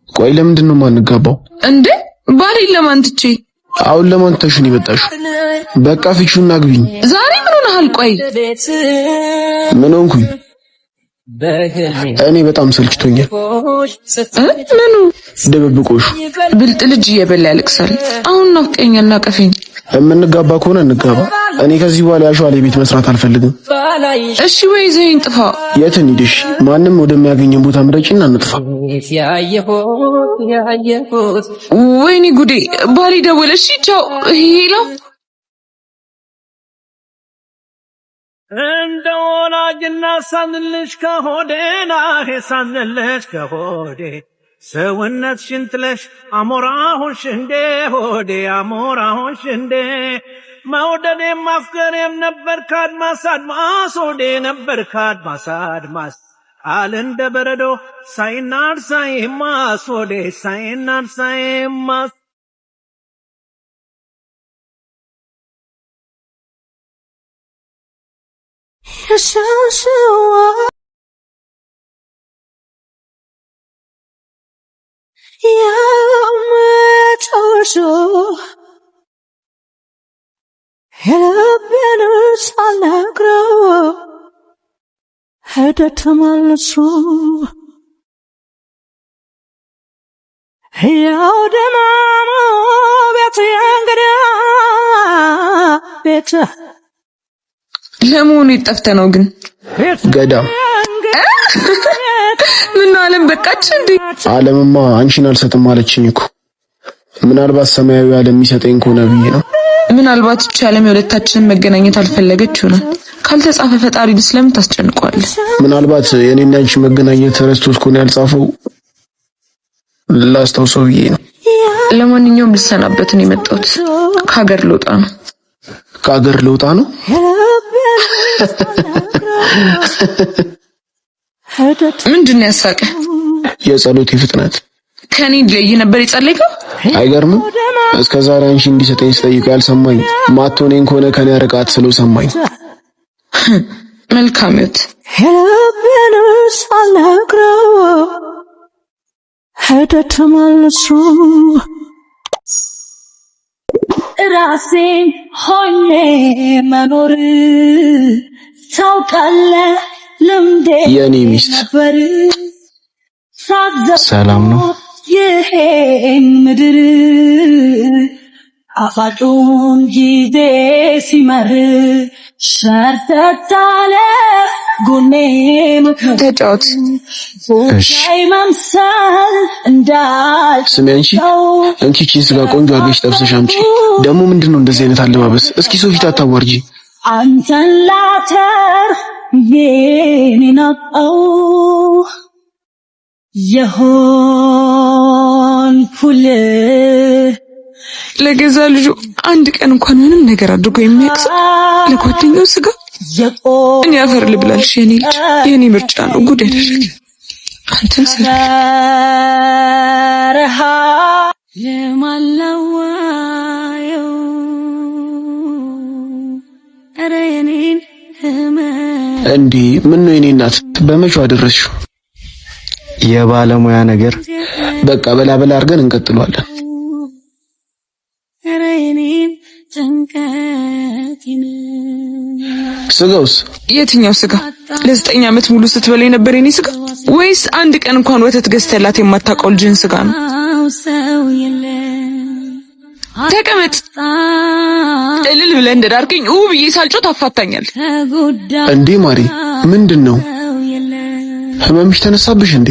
ቆይ ለምንድን ነው የማንጋባው እንዴ? ባሌን ለማን ትቼ? አሁን ለማን ተሽን ይመጣሽው? በቃ ፍቺውና አግቢኝ። ዛሬ ምን ሆነሃል? ቆይ ምን ሆንኩኝ? እኔ በጣም ሰልችቶኛል። ምኑ? ድብብቆሹ። ብልጥ ልጅ እየበላ ያለቅሳል። አሁን ናፍቀኛል፣ ናቀፈኝ። የምንጋባ ከሆነ እንጋባ። እኔ ከዚህ በኋላ ያሸዋል ቤት መስራት አልፈልግም። እሺ ወይ ዘይን ጥፋ። የት እንሂድሽ? ማንም ወደሚያገኘን ቦታ ምረጪና እንጥፋ። ወይኔ ጉዴ! ባሌ ደወለ። እሺ ቻው። ሄሎ እንደወላጅና ሳንልሽ ከሆዴና ሳንልሽ ከሆዴ ሰውነት ሽንትለሽ አሞራሁሽ እንዴ ሆዴ አሞራሁሽ እንዴ መውደዴም ማፍቀሬም ነበር ካድማስ አድማስ ሆዴ ነበር ካድማስ አድማስ አለ እንደ በረዶ ሳይናር ሳይማስ ሆዴ ሳይናር ሳይማስ ለመሆኑ ይጠፍተ ነው ግን ገዳም ምን ነው ዓለም በቃች እንዴ? ዓለምማ አንቺን አልሰጥም አለችኝ እኮ። ምናልባት ሰማያዊ ዓለም የሚሰጠኝ ከሆነ ብዬ ነው። ምናልባት እቺ ዓለም የሁለታችንን መገናኘት አልፈለገች ይሆናል። ካልተጻፈ ፈጣሪ ስለምን ታስጨንቀዋለህ? ምናልባት የኔና አንቺ መገናኘት ረስቶት ከሆነ ያልጻፈው ላስታውሰው ብዬ ነው። ለማንኛውም ልሰናበት ነው የመጣሁት። ከሀገር ልወጣ ነው። ከሀገር ልወጣ ነው? ምንድን ያሳቀ? የጸሎቴ ፍጥነት። ከኔ ለይ ነበር የጸለይከው? አይገርምም? እስከዛሬ አንቺ እንዲሰጠኝ ስጠይቀው ያልሰማኝ ማቶኔን ከሆነ ከኔ ርቃት ስለው ሰማኝ። መልካም ይሁት ራሴን ሆኜ መኖር ታውቃለህ ልምዴ የኔ ሚስት ሰላም ነው? ይሄን ምድር አፋጩን ጊዜ ሲመር ሸርተታለ ጎኔ ተጫወት። እሺ መምሰል እንዳል ስሚ አንቺ እንኪ ቺስ ጋር ቆንጆ አድርገሽ ጠብሰሽ አምጪ። ደግሞ ምንድነው እንደዚህ አይነት አለባበስ? እስኪ ሰው ፊት አታዋርጂ። አንተን ላተር የኔናው የሆንኩል ለገዛ ልጁ አንድ ቀን እንኳን ምንም ነገር አድርጎ የሚያቅስ ለጓደኛው ስጋ እኔ አፈር ልብላልሽ። የኔ ልጅ የኔ ምርጫ ነው። ጉድ ያደረገ አንተን ሰረሃ ለማላዋየው አረ የኔን እንዴ ምን ነው የኔ እናት በመቼው አደረስሽው? የባለሙያ ነገር በቃ በላ አድርገን እንቀጥለዋለን። አረ የኔን ጭንቀቴን ስጋውስ? የትኛው ስጋ? ለ9 ዓመት ሙሉ ስትበላ የነበር የኔ ስጋ ወይስ አንድ ቀን እንኳን ወተት ገዝተላት የማታውቀው ልጅን ስጋ ነው? ተቀመጥ። እልል ብለህ እንደዳርከኝ ብዬ ሳልጮህ ታፋታኛል እንዴ? ማሪ ምንድነው? ህመምሽ ተነሳብሽ እንዴ?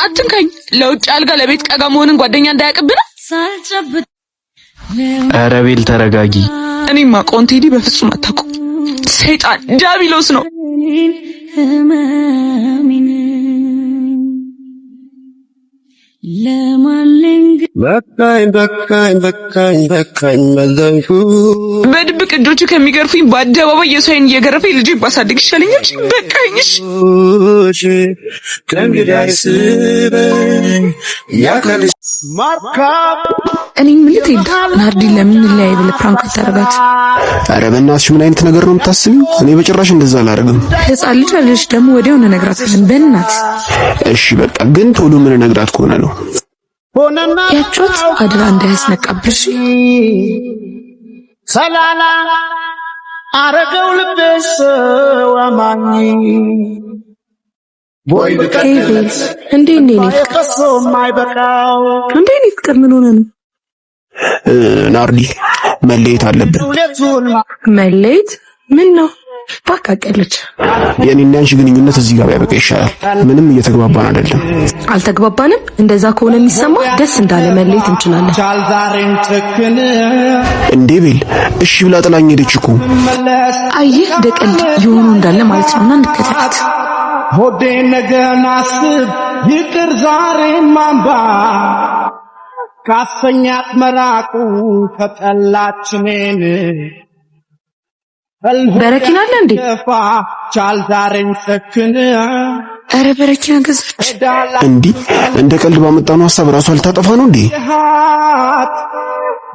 አትንካኝ። ለውጭ አልጋ ለቤት ቀጋ መሆንን ጓደኛ እንዳያቀብና ኧረ ቤል ተረጋጊ። እኔማ ቆንቴዲ በፍጹም አታውቀው። ሰይጣን ዲያብሎስ ነው። በቃኝ መዘንሹ በድብቅ እጆቹ ከሚገርፉኝ በአደባባይ የሰውን እየገረፈኝ ልጅ ባሳድግ ይሻለኛል። በቃኝሽ ከእንግዲህ አይስበኝ ያከልሽ እኔ ምን ልትሄድ ናርዲ ለምን ላይ ብለ ፕራንክ ታረጋት? ኧረ በእናትሽ ምን አይነት ነገር ነው የምታስቢው? እኔ በጭራሽ እንደዛ አላደርግም። ህፃን ልጅ አለሽ ደግሞ ወዲያው ነግራታለን በእናት። እሺ በቃ ግን ቶሎ ምን ነግራት ከሆነ ነው ያቾት አድራ እንዳያስነቃብሽ። ሰላላ አረገው ልብስ ወማኝ ወይ ከይስ እንዴ ፍቅር ምን ሆነ ነው? ናርዲ መለየት አለብን። መለየት? ምን ነው ባካቀለች። የኔና አንቺ ግንኙነት እዚህ ጋር ያበቃ ይሻላል። ምንም እየተግባባን አይደለም። አልተግባባንም? እንደዛ ከሆነ የሚሰማ ደስ እንዳለ መለየት እንችላለን። እንዴ ቤል እሺ ብላ ጥላኝ ሄደች እኮ። አየህ ደቀልድ የሆኑ እንዳለ ማለት ነውና እንከታተት። ሆዴ ነገን አስብ ይቅር ዛሬ ማንባ ካሰኛት መራቁ ከጠላችኔን በረኪና አለ እንዴ? ቻል ዛሬን ሰክን። አረ በረኪና ገዛች እንዴ? እንደ ቀልድ ባመጣነው ሐሳብ ራሱ አልታጠፋ ነው እንዴ?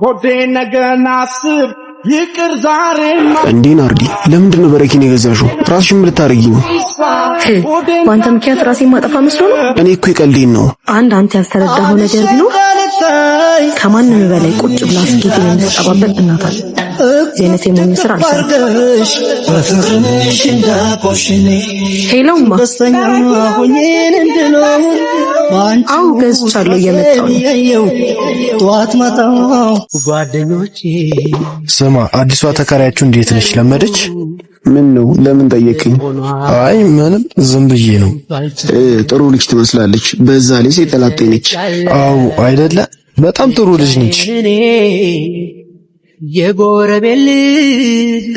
ሆዴ ነገን አስብ ይቅር ዛሬ እንዴ ናርዲ ለምንድን ነው በረኪና የገዛሽው? ራስሽን ምን ልታረጊ ነው? ዋንተ ምክንያት ራሴን ማጠፋ መስሎ ነው? እኔ እኮ የቀልዴን ነው። አንተ ያስተረዳኸው ነገር ነው። ከማንም በላይ ቁጭ ብላ ስኬት የምትጠባበቅ እናታል ዜነት የሞኝስራ አልሰራሽ በፍቅርሽ እንዳቆሽኔ ሄሎማ አው ገዝቻለሁ እየመጣሁ ጧት ማታው ጓደኞቼ። ስማ አዲሷ ተከራያችሁ እንዴት ነች? ለመደች? ምን ነው ለምን ጠየቅኝ? አይ ምንም ዝም ብዬ ነው። ጥሩ ልጅ ትመስላለች። በዛ ላይ ሴጠላጤ ነች። አው አይደለ? በጣም ጥሩ ልጅ ነች። የጎረቤል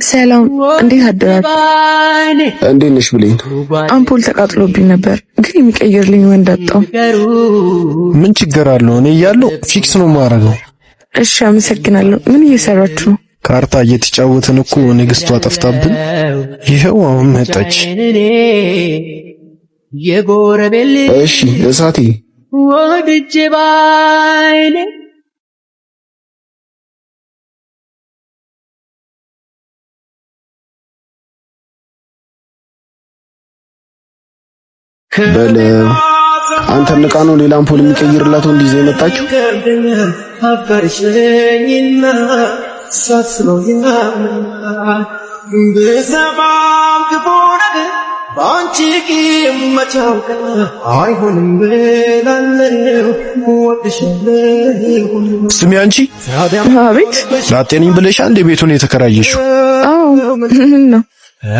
ሰላም እንዴት አደራችሁ? እንዴት ነሽ ብሌን? አምፖል ተቃጥሎብኝ ነበር ግን የሚቀይርልኝ ወንድ አጣሁ። ምን ችግር አለው? እኔ እያለሁ ፊክስ ነው ማረገው። እሺ አመሰግናለሁ። ምን እየሰራችሁ ነው? ካርታ እየተጫወትን እኮ ንግስቷ ጠፍታብን ይሄው አሁን መጣች። የጎረቤል እሺ እሳቴ ወድጄ ባይኔ በለ አንተ ንቃ ነው ሌላ አምፖል የሚቀይርላት ወንድ ይዘህ የመጣችው? አፈርሽኝና ሳስሎኝና በሰባም ክፉ ነገር ባንቺ ቂመቻውከ አይሆንም ብላለሁ ወድሻለሁ። ስሚ አንቺ አቤት ላጤነኝ ብለሽ አንድ ቤቱን የተከራየሽው? አዎ ምን ነው?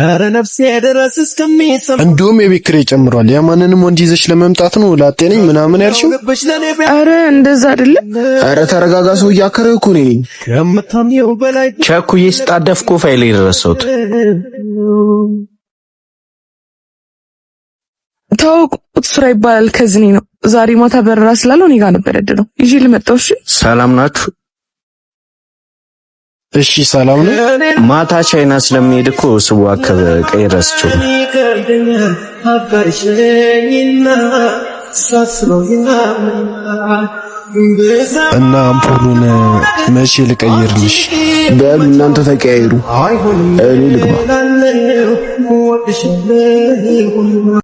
አረ ነፍሴ ድረስ እስከሚሰማ እንደውም የቤት ኪራይ ጨምሯል። ያማንንም ወንድ ይዘሽ ለመምጣት ነው ላጤነኝ ምናምን ያልሽው? አረ እንደዛ አይደለም። አረ ተረጋጋ። ሰው እያከረው እኮ ነኝ። ከምታምየው በላይ ቸኩዬ ስጣደፍ እኮ ፋይል የደረሰውት ታውቁት ስራ ይባላል። ከዝኔ ነው ዛሬ ማታ በረራ ስላለው እኔ ጋር ነበር ያደረው። ይዤ ልመጣው። እሺ ሰላም ናችሁ? እሺ ሰላም ነው። ማታ ቻይና ስለሚሄድ እኮ ስዋከብ ቀይረስቸው እና አምፖሉን መቼ ልቀይርልሽ? በሉ እናንተ ተቀያይሩ። እኔ ልግባ።